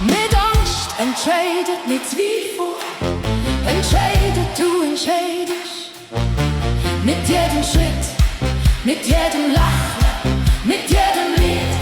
Mit Angst entscheidet mit Zweifel, entscheidet du entscheidest. Mit jedem Schritt, mit jedem Lachen, mit jedem Lied.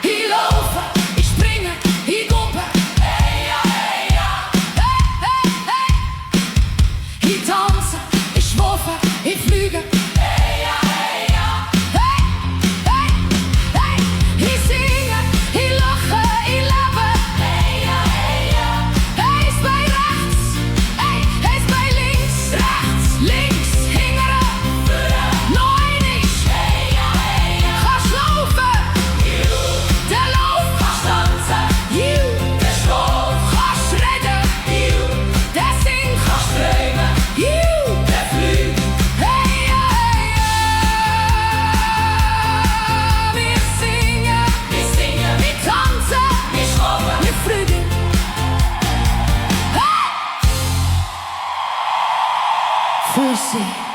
Ich laufe, ich springe, ich gucke. Hey ja, hey ja. Hey, hey, hey. Ich tanze, ich schwufe, ich flüge. Hey ja, hey ja. Hey, hey, hey. Ich singe, ich lache, ich lebe. Hey ja, hey ja. Hey ist bei rechts, hey ist bei links. Rechts, links, hingere, neuer. Hey ja, hey ja. Kannst laufen, der Lauf. Kannst tanzen, der Schlaf. Kannst reden, der singt. Kannst träumen, der fliegt. Hey ja, hey ja. Wir singen, wir tanzen, wir schlafen, wir fliegen. Hey! Für sie.